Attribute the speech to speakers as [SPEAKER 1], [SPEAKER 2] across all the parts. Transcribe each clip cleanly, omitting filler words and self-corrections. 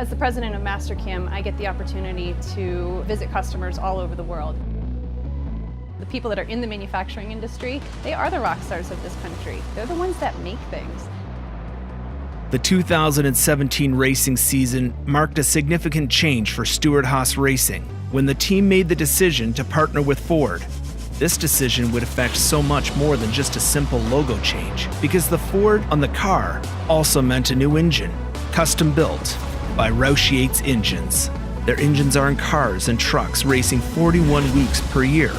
[SPEAKER 1] As the president of MASTERCAM, I get the opportunity to visit customers all over the world. The people that are in the manufacturing industry, they are the rock stars of this country. They're the ones that make things.
[SPEAKER 2] The 2017 racing season marked a significant change for Stewart-Haas Racing when the team made the decision to partner with Ford. This decision would affect so much more than just a simple logo change, because the Ford on the car also meant a new engine, custom built by Roush Yates engines. Their engines are in cars and trucks racing 41 weeks per year,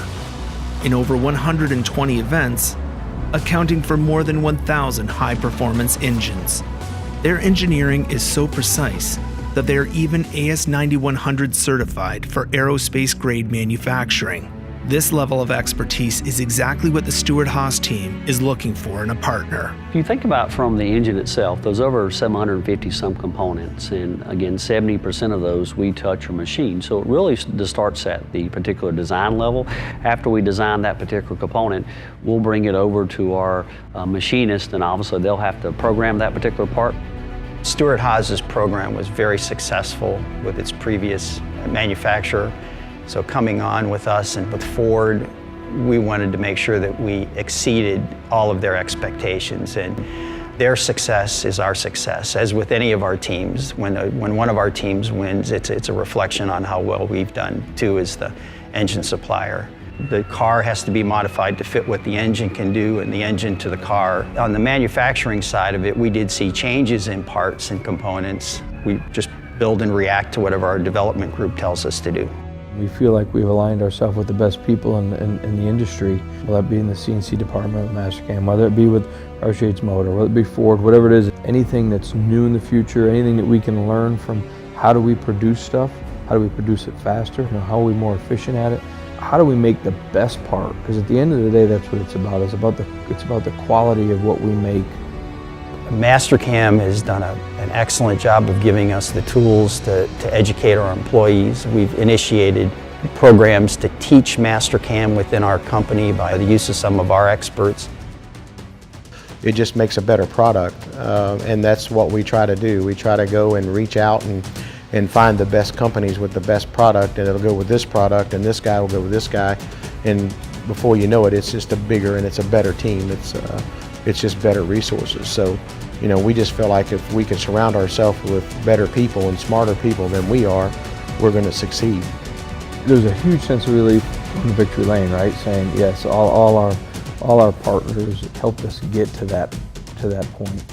[SPEAKER 2] in over 120 events, accounting for more than 1,000 high-performance engines. Their engineering is so precise that they are even AS9100 certified for aerospace-grade manufacturing. This level of expertise is exactly what the Stewart-Haas team is looking for in a partner.
[SPEAKER 3] If you think about from the engine itself, there's over 750 some components, and again, 70% of those we touch or machine. So it really starts at the particular design level. After we design that particular component, we'll bring it over to our machinist, and obviously they'll have to program that particular part.
[SPEAKER 4] Stewart-Haas's program was very successful with its previous manufacturer. So coming on with us and with Ford, we wanted to make sure that we exceeded all of their expectations, and their success is our success. As with any of our teams, when one of our teams wins, it's a reflection on how well we've done too as the engine supplier. The car has to be modified to fit what the engine can do and the engine to the car. On the manufacturing side of it, we did see changes in parts and components. We just build and react to whatever our development group tells us to do.
[SPEAKER 5] We feel like we've aligned ourselves with the best people in the industry, whether that be in the CNC department of MASTERCAM, whether it be with Roush Yates Motor, whether it be Ford, whatever it is. Anything that's new in the future, anything that we can learn from how do we produce stuff, how do we produce it faster, how are we more efficient at it, how do we make the best part? Because at the end of the day, that's what it's about. It's about the quality of what we make.
[SPEAKER 4] MASTERCAM has done an excellent job of giving us the tools to educate our employees. We've initiated programs to teach MASTERCAM within our company by the use of some of our experts.
[SPEAKER 6] It just makes a better product, and that's what we try to do. We try to go and reach out and find the best companies with the best product, and it'll go with this product, and this guy will go with this guy, and before you know it, it's just a bigger and it's a better team. It's just better resources. So, we just feel like if we can surround ourselves with better people and smarter people than we are, we're going to succeed.
[SPEAKER 5] There's a huge sense of relief from victory lane, right? Saying yes, all our partners helped us get to that point.